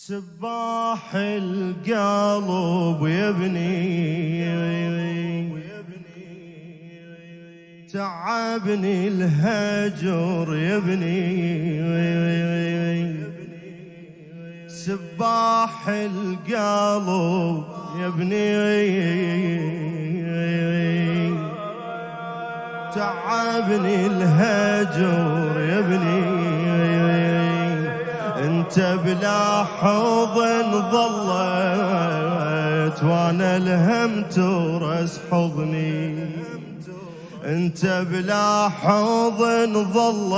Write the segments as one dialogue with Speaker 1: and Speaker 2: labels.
Speaker 1: سباح القلب يبني تعبني الهجر يبني سباح القلب يبني تعبني الهجر يبني انت بلا حضن ظلت وانا الهم تورس حضني انت بلا حضن ظلت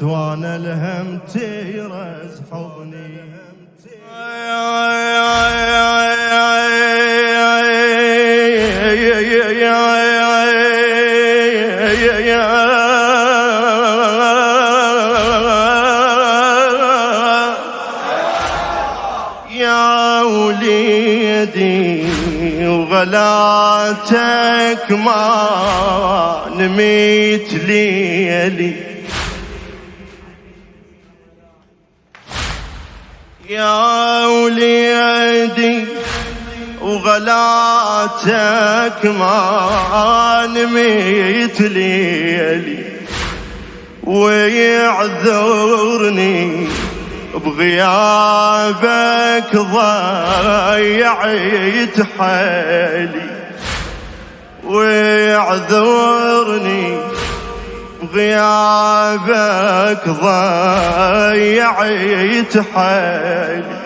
Speaker 1: وانا الهم تيرس حضني يا وليدي وغلاتك ما نميت ليلي يا وليدي وغلاتك ما نميت ليلي ويعذرني بغيابك ضيعت حالي ويعذرني بغيابك ضيعت حالي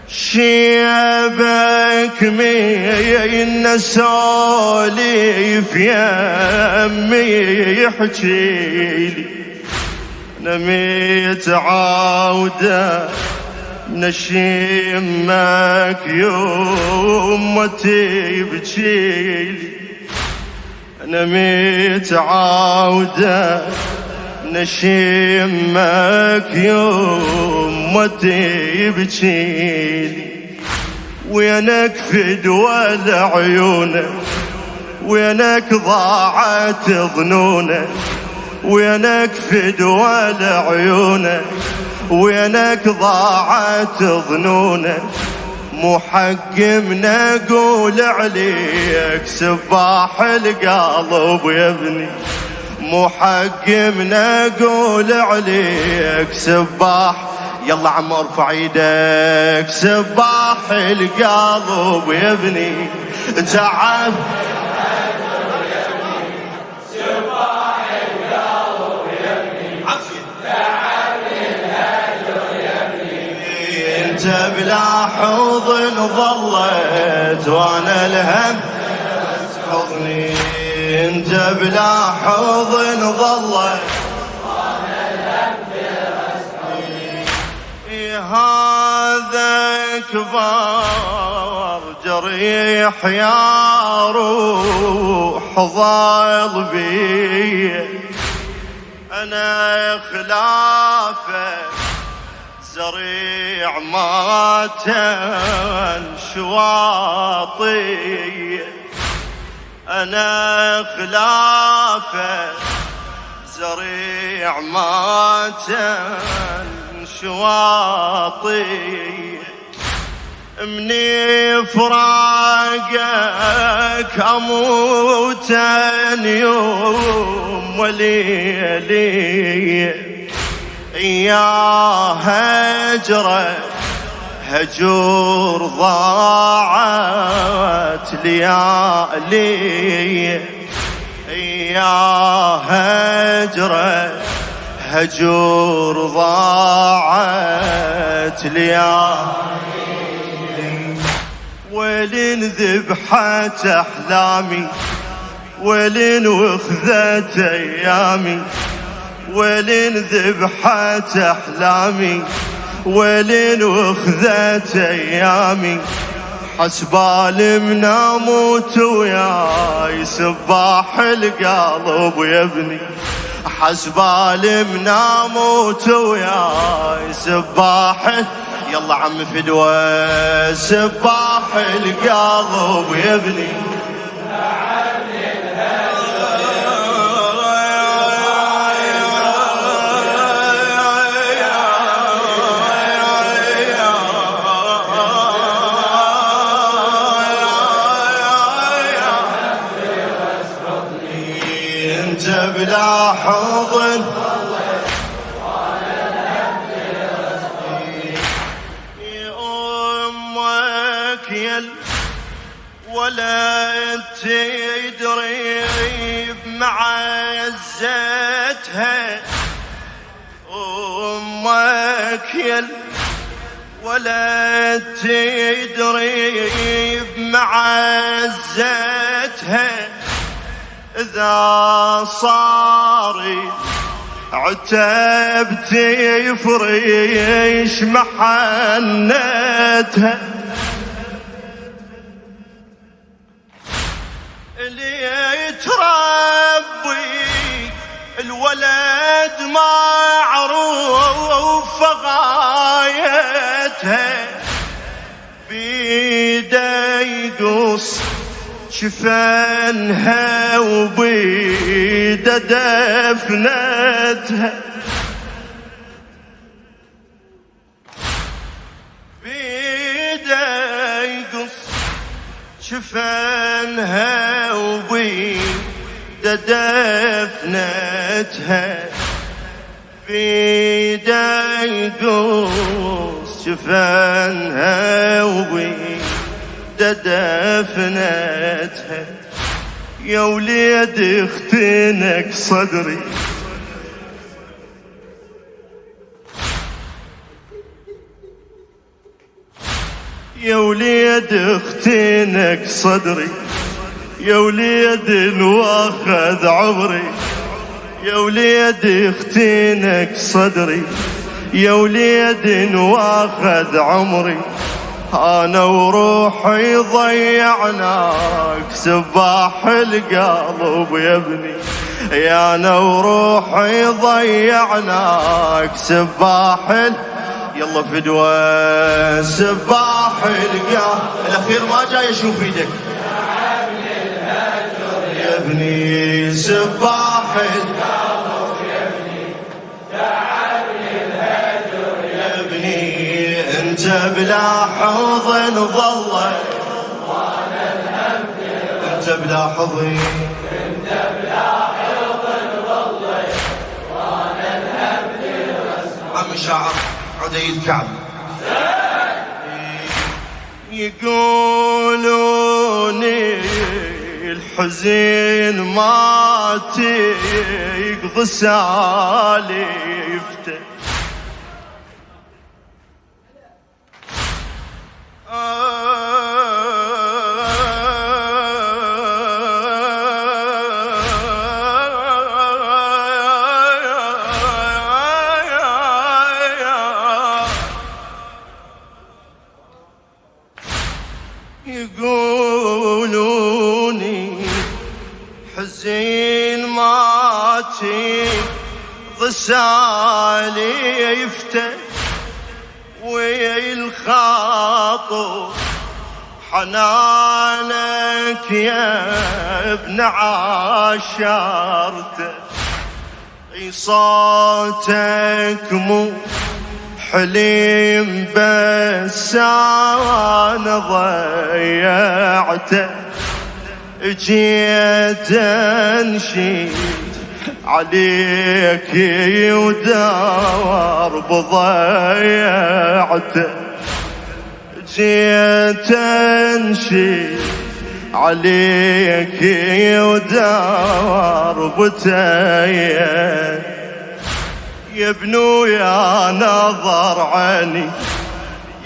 Speaker 1: شيبك من سوليف يمي يحكيلي أنا متعودة نشمك يوم ما تبكيلي أنا متعودة نشمك يوم ما تبكيلي وينك فدوى لعيونك وينك ضاعت ظنونك وينك فدوى لعيونك وينك ضاعت ظنونك مو حق من اقول عليك سباح القلب يا ابني مو حق من اقول عليك سباح يلا عم ارفع ايدك سباح القلب يا ابني تعب انت بلا حضن ظلت وانا الهم حضني انت بلا حضن ظلت وانا الهم حضني هذا كبار جريح يا روح ضل بي انا خلافه زريع ما تنشواطي أنا خلافه زريع ما تنشواطي مني فراقك أموت يوم وليلي يا هجرة هجور ضاعت ليالي يا هجرة هجور ضاعت ليالي ولين ذبحت أحلامي ولين وخذت أيامي ولين ذبحت أحلامي ولين وخذت أيامي حسبال من أموت وياي سباح القلب يا ابني حسبال من أموت وياي سباح يلا عم فدوى سباح القلب يا ابني بلا حضن أمك يل ولا تدري بمعزتها أمك يل ولا تدري بمعزتها إذا صار عتب تفريش محنتها اللي تربي الولد معروف غايتها بيده يقص شفنها وبيده دفنتها بيده يقص شفنها وبيده دفنتها بيده يقص شفنها وبيده دفنتها يا وليد اختنك صدري يا وليد اختنك صدري يا وليد واخذ عمري يا وليد اختنك صدري يا وليد واخذ عمري أنا وروحي ضيعناك سباح القلب يا ابني يا أنا وروحي ضيعناك سباح يلا فدوى سباح القلب الأخير ما جاي أشوف ايدك يا ابني سباح القلب يا ابني انت بلا حضن ظلت وانا الهم انت بلا حضن ظلت وانا الهم عم شاعر عدي الكعب يقولون الحزين ما تقضي سالفته يقولوني حزين ما تقضي سالفته والخاطر حنانك يا ابن عاشرته صوتك مو حليم بس انا ضيعته جيت انشد عليك ودار بضيعته جيت انشد عليك ودار بتايه يا ابنو يا نظر عيني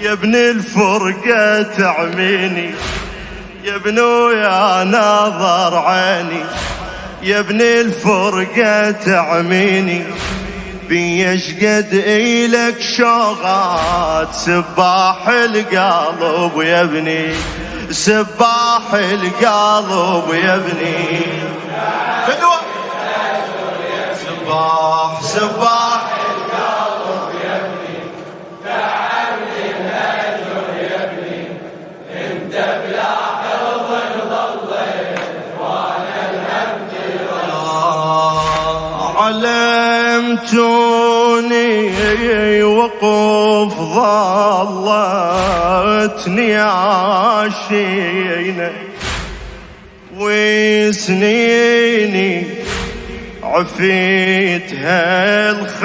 Speaker 1: يا ابن الفرقة تعميني يا ابنو يا نظر عيني يا ابن الفرقة تعميني بيش قد إلك شوغات سباح القلب يا ابني سباح القلب يا ابني فدوة سباح سباح القلب يا ابني تعبني الهجر يا ابني انت بلا حضن ضليت وانا الهمج علمتوني وقف ظلتني عاشينه وسنيني عفيت هالخاطر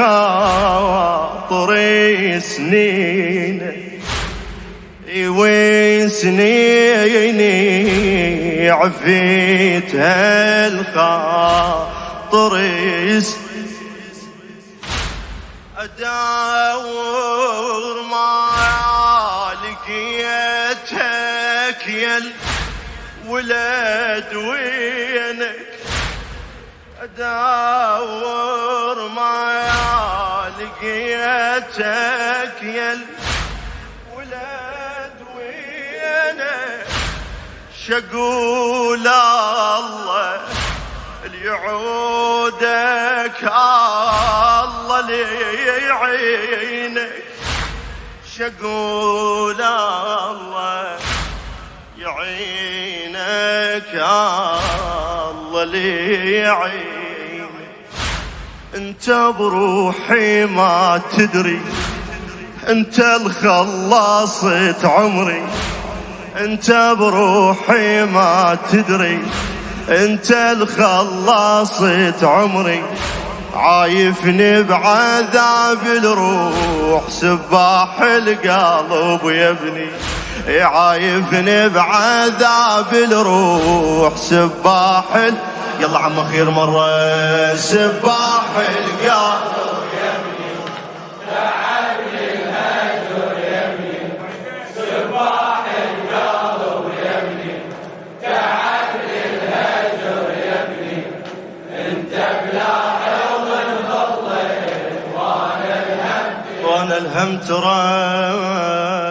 Speaker 1: سنين وسنيني عفيت هالخاطر أداور ما لقيتك يا الولد وينك أداور ما لقيتك يا الولد وينك شقول الله ليعودك الله ليعينك شقول الله يعينك الله ليعينك انت بروحي ما تدري انت الخلاصة عمري انت بروحي ما تدري انت الخلاصة عمري عايفني بعذاب الروح سباح القلب يا ابني عايفني بعذاب الروح سباح يلا عم خير مرة سباح القلب يا ابني تعبني الهجر يا ابني سباح القلب يا ابني تعبني الهجر يا ابني انت بلا حضن ظليت وانا الهم ترى